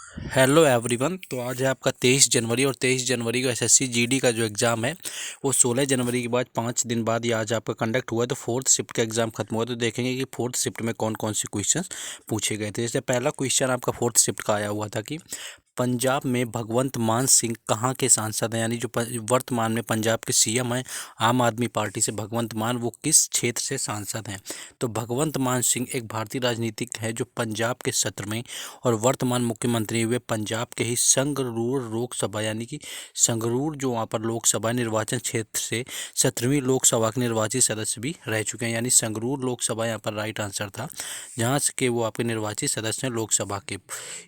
Hello everyone. तो आज है आपका 23 जनवरी और 23 जनवरी को एसएससी जीडी का जो एग्ज़ाम है वो 16 जनवरी के बाद 5 दिन बाद ये आज आपका कंडक्ट हुआ है। तो फोर्थ शिफ्ट का एग्ज़ाम खत्म हुआ, तो देखेंगे कि फोर्थ शिफ्ट में कौन कौन से क्वेश्चंस पूछे गए थे। जैसे पहला क्वेश्चन आपका फोर्थ शिफ्ट का आया हुआ था कि पंजाब में भगवंत मान सिंह कहाँ के सांसद हैं, यानी जो वर्तमान में पंजाब के सीएम हैं आम आदमी पार्टी से भगवंत मान, वो किस क्षेत्र से सांसद हैं। तो भगवंत मान सिंह एक भारतीय राजनीतिक है जो पंजाब के सत्र में और वर्तमान मुख्यमंत्री हुए पंजाब के ही संगरूर लोकसभा यानी कि संगरूर जो वहाँ पर लोकसभा निर्वाचन क्षेत्र से 17वीं लोकसभा के निर्वाचित सदस्य भी रह चुके हैं, यानी संगरूर लोकसभा यहाँ पर राइट आंसर था, जहाँ से के वो आपके निर्वाचित सदस्य हैं लोकसभा के।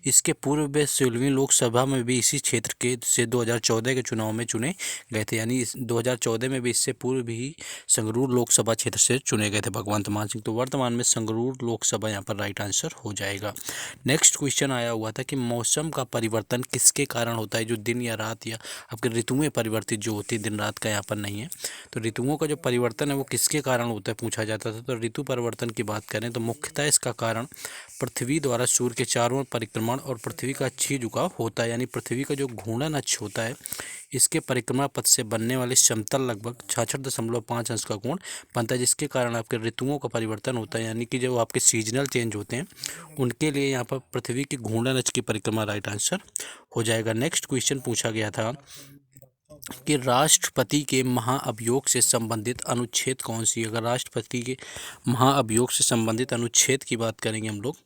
इसके पूर्व वे 16वीं लोकसभा में भी इसी क्षेत्र के से 2014 के चुनाव में चुने गए थे, यानी 2014 में भी इससे पूर्व भी संगरूर लोकसभा क्षेत्र से चुने गए थे भगवंत मान सिंह। तो वर्तमान में संगरूर लोकसभा यहाँ पर राइट आंसर हो जाएगा। नेक्स्ट क्वेश्चन आया हुआ था कि मौसम का परिवर्तन किसके कारण होता है, जो दिन या रात या आपके ऋतुएं परिवर्तित जो होती है, दिन रात का यहाँ पर नहीं है। तो ऋतुओं का जो परिवर्तन है वो किसके कारण होता है पूछा जाता था। तो ऋतु परिवर्तन की बात करें तो मुख्यतः इसका कारण पृथ्वी द्वारा सूर्य के चारों ओर परिक्रमण और पृथ्वी का अक्षीय झुकाव होता है, यानी पृथ्वी का जो घूर्णन अक्ष होता है इसके परिक्रमा पथ से बनने वाले समतल लगभग 66.5 अंश का कोण बनता है, जिसके कारण आपके ऋतुओं का परिवर्तन होता है, यानी कि जो आपके सीजनल चेंज होते हैं उनके लिए यहाँ पर पृथ्वी की घूर्णन अक्ष की परिक्रमा राइट आंसर हो जाएगा। नेक्स्ट क्वेश्चन पूछा गया था कि राष्ट्रपति के महाअभियोग से संबंधित अनुच्छेद कौन सी है। अगर राष्ट्रपति के महाअभियोग से संबंधित अनुच्छेद की बात करेंगे हम लोग,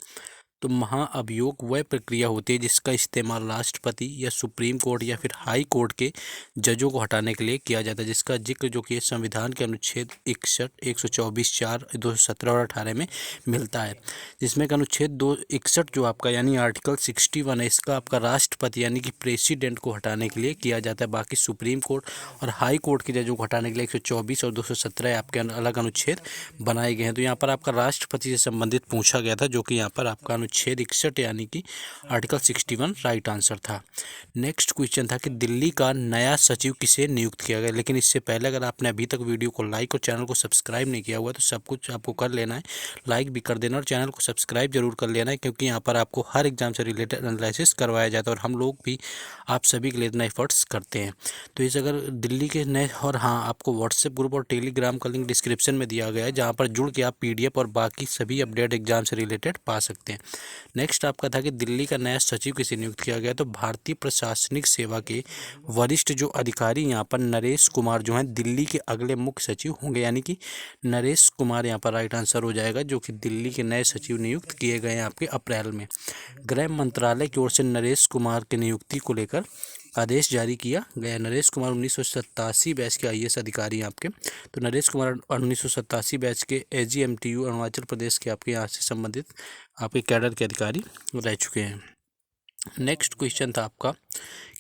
तो महाअभियोग वह प्रक्रिया होती है जिसका इस्तेमाल राष्ट्रपति या सुप्रीम कोर्ट या फिर हाई कोर्ट के जजों को हटाने के लिए किया जाता है, जिसका जिक्र जो कि संविधान के अनुच्छेद 61, 124(4), 217 और 18 में मिलता है। जिसमें का अनुच्छेद 261 जो आपका यानी आर्टिकल 61 है, इसका आपका राष्ट्रपति यानी कि प्रेसिडेंट को हटाने के लिए किया जाता है। बाकी सुप्रीम कोर्ट और हाई कोर्ट के जजों को हटाने के लिए 124 और 217 आपके अलग अनुच्छेद बनाए गए हैं। तो यहाँ पर आपका राष्ट्रपति से संबंधित पूछा गया था, जो कि यहाँ पर आपका अनुच्छेद 61 यानी कि आर्टिकल 61 राइट आंसर था। नेक्स्ट क्वेश्चन था कि दिल्ली का नया सचिव किसे नियुक्त किया गया। लेकिन इससे पहले अगर आपने अभी तक वीडियो को लाइक और चैनल को सब्सक्राइब नहीं किया हुआ तो सब कुछ आपको कर लेना है, लाइक भी कर देना और चैनल को सब्सक्राइब जरूर कर लेना है, क्योंकि यहाँ पर आपको हर एग्जाम से रिलेटेड एनालिसिस करवाया जाता है और हम लोग भी आप सभी के लिए इतना एफर्ट्स करते हैं। तो इस अगर दिल्ली के नए, और हाँ, आपको व्हाट्सएप ग्रुप और टेलीग्राम का लिंक डिस्क्रिप्शन में दिया गया है, जहाँ पर जुड़ के आप पीडीएफ और बाकी सभी अपडेट एग्जाम से रिलेटेड पा सकते हैं। नेक्स्ट आपका था कि दिल्ली का नया सचिव किसे नियुक्त किया गया। तो भारतीय प्रशासनिक सेवा के वरिष्ठ जो अधिकारी यहाँ पर नरेश कुमार जो हैं दिल्ली के अगले मुख्य सचिव होंगे, यानी कि नरेश कुमार यहाँ पर राइट आंसर हो जाएगा, जो कि दिल्ली के नए सचिव नियुक्त किए गए हैं आपके अप्रैल में। गृह मंत्रालय की ओर से नरेश कुमार की नियुक्ति को लेकर आदेश जारी किया गया। नरेश कुमार 1987 बैच के आईएएस अधिकारी हैं आपके। तो नरेश कुमार 1987 बैच के एजीएमटीयू अरुणाचल प्रदेश के आपके यहाँ से संबंधित आपके कैडर के अधिकारी रह चुके हैं। नेक्स्ट क्वेश्चन था आपका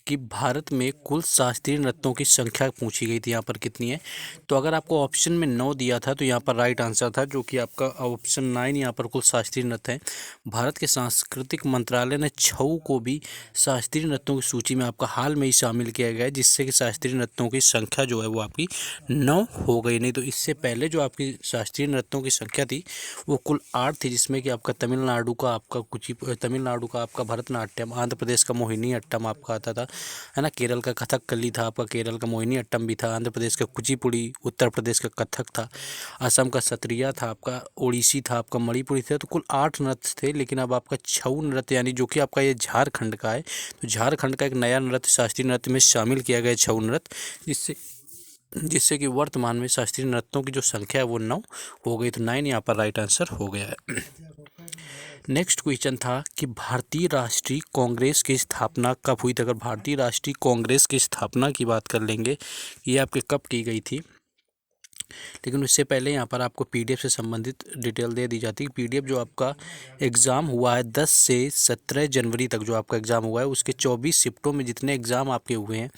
कि भारत में कुल शास्त्रीय नृत्यों की संख्या पूछी गई थी, यहाँ पर कितनी है। तो अगर आपको ऑप्शन में 9 दिया था तो यहाँ पर राइट आंसर था, जो कि आपका ऑप्शन 9 यहाँ पर कुल शास्त्रीय नृत्य है। भारत के सांस्कृतिक मंत्रालय ने छऊ को भी शास्त्रीय नृत्यों की सूची में आपका हाल में ही शामिल किया गया है, जिससे कि शास्त्रीय नृत्यों की संख्या जो है वो आपकी 9 हो गई। नहीं तो इससे पहले जो आपकी शास्त्रीय नृत्यों की संख्या थी वो कुल 8 थी, जिसमें कि आपका तमिलनाडु का आपका तमिलनाडु का आपका भरतनाट्यम, आंध्र प्रदेश का मोहिनी अट्टम आपका आता था, है ना, केरल का कथकली था आपका, केरल का मोहिनी अट्टम भी था, आंध्र प्रदेश का कुचिपुड़ी, उत्तर प्रदेश का कथक था, असम का सत्रिया था आपका, ओडिसी था आपका, मणिपुरी था। तो कुल 8 नृत्य थे। लेकिन अब आपका छऊ नृत्य यानी जो कि आपका ये झारखंड का है, तो झारखंड का एक नया नृत्य शास्त्रीय नृत्य में शामिल किया गया छऊ नृत्य, जिससे कि वर्तमान में शास्त्रीय नृत्यों की जो संख्या है वो 9 हो गई। तो 9 यहाँ पर राइट आंसर हो गया है। नेक्स्ट क्वेश्चन था कि भारतीय राष्ट्रीय कांग्रेस की स्थापना कब हुई थी। अगर भारतीय राष्ट्रीय कांग्रेस की स्थापना की बात कर लेंगे, ये आपके कब की गई थी, लेकिन उससे पहले यहाँ पर आपको पीडीएफ से संबंधित डिटेल दे दी जाती है। पीडीएफ जो आपका एग्ज़ाम हुआ है 10 से 17 जनवरी तक जो आपका एग्ज़ाम हुआ है, उसके 24 शिफ्टों में जितने एग्ज़ाम आपके हुए हैं,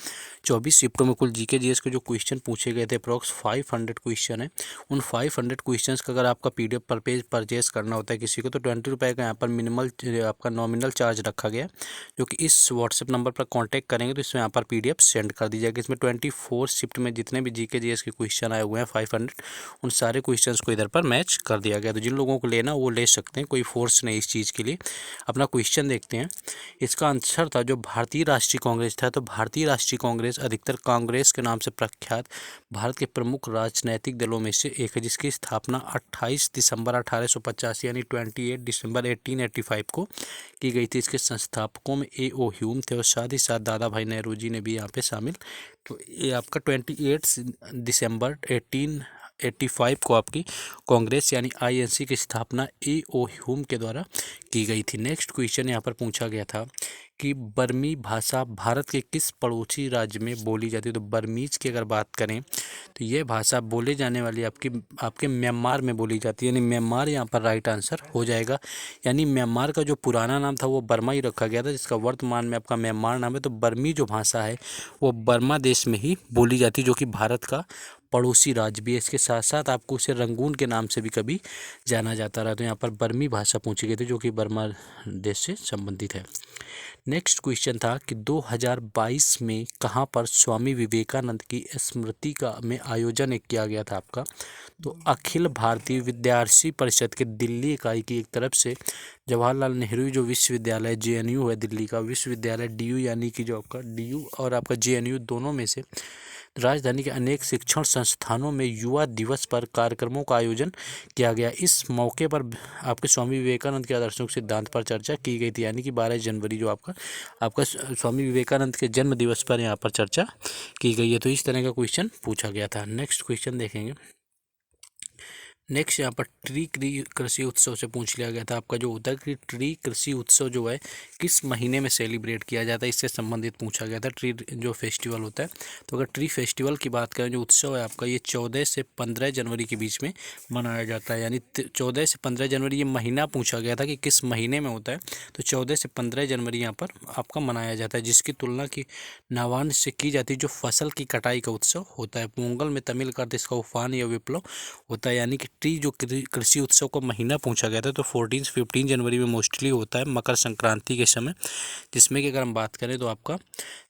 24 शिफ्टों में कुल जीके जीएस के जो क्वेश्चन पूछे गए थे अप्रॉक्स 500 क्वेश्चन है। उन 500 क्वेश्चन का अगर आपका पीडीएफ पर पेज परचेज करना होता है किसी को, तो 20 रुपये का यहाँ पर मिनिमल आपका नॉमिनल चार्ज रखा गया, जो कि इस व्हाट्सएप नंबर पर कॉन्टैक्ट करेंगे तो इसमें यहाँ पर पीडीएफ सेंड कर दी जाएगी। इसमें 24 शिफ्ट में जितने भी जीके जीएस के क्वेश्चन आए हुए हैं 500, उन सारे क्वेश्चंस को इधर पर मैच कर दिया गया। तो जिन लोगों को लेना वो ले सकते हैं, कोई फोर्स नहीं इस चीज़ के लिए। अपना क्वेश्चन देखते हैं। इसका आंसर था जो भारतीय राष्ट्रीय कांग्रेस था, तो भारतीय राष्ट्रीय कांग्रेस अधिकतर कांग्रेस के नाम से प्रख्यात भारत के प्रमुख राजनैतिक दलों में से एक है, जिसकी स्थापना 28 दिसंबर 1885 यानी 28 दिसंबर 1885 को की गई थी। इसके संस्थापकों में A.O. ह्यूम थे और साथ ही साथ दादा भाई नेहरू जी ने भी यहाँ पे शामिल। तो ये आपका 28 दिसंबर 1885 को आपकी कांग्रेस यानी INC की स्थापना A.O. ह्यूम के द्वारा की गई थी। नेक्स्ट क्वेश्चन यहाँ पर पूछा गया था कि बर्मी भाषा भारत के किस पड़ोसी राज्य में बोली जाती है। तो बर्मीज की अगर बात करें तो ये भाषा बोले जाने वाली आपके म्यांमार में बोली जाती है, यानी म्यांमार यहाँ पर राइट आंसर हो जाएगा। यानी म्यांमार का जो पुराना नाम था वो बर्मा ही रखा गया था, जिसका वर्तमान में आपका म्यांमार नाम है। तो बर्मी जो भाषा है वो बर्मा देश में ही बोली जाती है, जो कि भारत का पड़ोसी राज्य भी है। इसके साथ साथ आपको उसे रंगून के नाम से भी कभी जाना जाता रहा। तो यहाँ पर बर्मी भाषा पूछी गई थी, जो कि बर्मा देश से संबंधित है। नेक्स्ट क्वेश्चन था कि 2022 में कहाँ पर स्वामी विवेकानंद की स्मृति का में आयोजन किया गया था आपका। तो अखिल भारतीय विद्यार्थी परिषद के दिल्ली इकाई की एक तरफ से जवाहरलाल नेहरू जो विश्वविद्यालय JNU है दिल्ली का विश्वविद्यालय, DU यानी कि जो आपका DU और आपका JNU दोनों में से राजधानी के अनेक शिक्षण संस्थानों में युवा दिवस पर कार्यक्रमों का आयोजन किया गया। इस मौके पर आपके स्वामी विवेकानंद के आदर्शों के सिद्धांत पर चर्चा की गई थी, यानी कि 12 जनवरी जो आपका स्वामी विवेकानंद के जन्म दिवस पर यहाँ पर चर्चा की गई है। तो इस तरह का क्वेश्चन पूछा गया था। नेक्स्ट क्वेश्चन देखेंगे। नेक्स्ट यहाँ पर ट्री कृषि उत्सव से पूछ लिया गया था आपका जो होता है कि ट्री कृषि उत्सव जो है किस महीने में सेलिब्रेट किया जाता है, इससे संबंधित पूछा गया था। ट्री जो फेस्टिवल होता है, तो अगर ट्री फेस्टिवल की बात करें जो उत्सव है आपका, ये 14 से 15 जनवरी के बीच में मनाया जाता है। यानी 14 से 15 जनवरी ये महीना पूछा गया था कि किस महीने में होता है। तो 14 से 15 जनवरी यहाँ पर आपका मनाया जाता है, जिसकी तुलना की नवान्न से की जाती है जो फसल की कटाई का उत्सव होता है। पोंगल में तमिल का इसका उफान या विप्लव होता है। यानी कि ट्री जो कृषि उत्सव का महीना पूछा गया था तो 14 से 15 जनवरी में मोस्टली होता है मकर संक्रांति के समय, जिसमें कि अगर हम बात करें तो आपका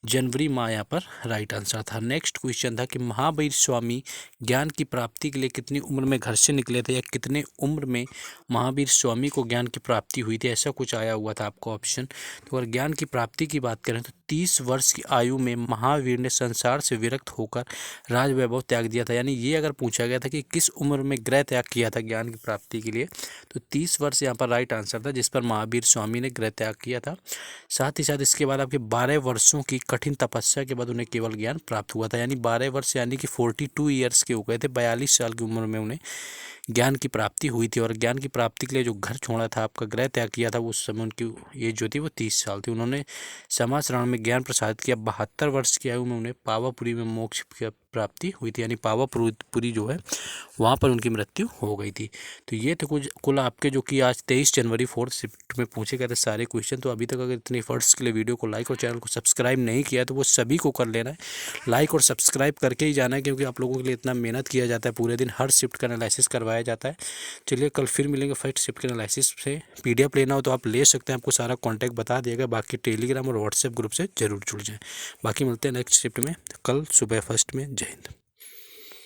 जनवरी माह यहाँ पर राइट आंसर था। नेक्स्ट क्वेश्चन था कि महावीर स्वामी ज्ञान की प्राप्ति के लिए कितनी उम्र में घर से निकले थे, या कितने उम्र में महावीर स्वामी को ज्ञान की प्राप्ति हुई थी, ऐसा कुछ आया हुआ था आपका ऑप्शन। तो अगर ज्ञान की प्राप्ति की बात करें तो 30 वर्ष की आयु में महावीर ने संसार से विरक्त होकर राज वैभव त्याग दिया था। यानी ये अगर पूछा गया था कि किस उम्र में गृह त्याग किया था ज्ञान की प्राप्ति के लिए, तो 30 वर्ष यहाँ पर राइट आंसर था, जिस पर महावीर स्वामी ने गृह त्याग किया था। साथ ही साथ इसके बाद आपके 12 वर्षों की कठिन तपस्या के बाद उन्हें केवल ज्ञान प्राप्त हुआ था। यानी 12 वर्ष यानी कि 42 ईयर्स के हो गए थे, 42 साल की उम्र में उन्हें ज्ञान की प्राप्ति हुई थी। और ज्ञान की प्राप्ति के लिए जो घर छोड़ा था आपका, गृह त्याग किया था, उस समय उनकी एज जो थी वो 30 साल थी। उन्होंने समाश्ररण में ज्ञान प्रसारित किया। 72 वर्ष की आयु में उन्हें पावापुरी में मोक्ष की प्राप्ति हुई थी, यानी पावापुरी जो है वहाँ पर उनकी मृत्यु हो गई थी। तो ये थे कुल आपके जो कि आज 23 जनवरी 4th शिफ्ट में पूछे गए थे सारे क्वेश्चन। तो अभी तक अगर इतने एफर्ट्स के लिए वीडियो को लाइक और चैनल को सब्सक्राइब नहीं किया तो वो सभी को कर लेना है। लाइक और सब्सक्राइब करके ही जाना है, क्योंकि आप लोगों के लिए इतना मेहनत किया जाता है, पूरे दिन हर शिफ्ट का एनालिसिस करवाया जाता है। चलिए कल फिर मिलेंगे फर्स्ट शिफ्ट के एनालिसिस से। PDF लेना हो तो आप ले सकते हैं, आपको सारा कॉन्टैक्ट बता दिएगा। बाकी टेलीग्राम और व्हाट्सएप ग्रुप से जरूर जुड़ जाएँ। बाकी मिलते हैं नेक्स्ट शिफ्ट में कल सुबह फर्स्ट में। जय हिंद।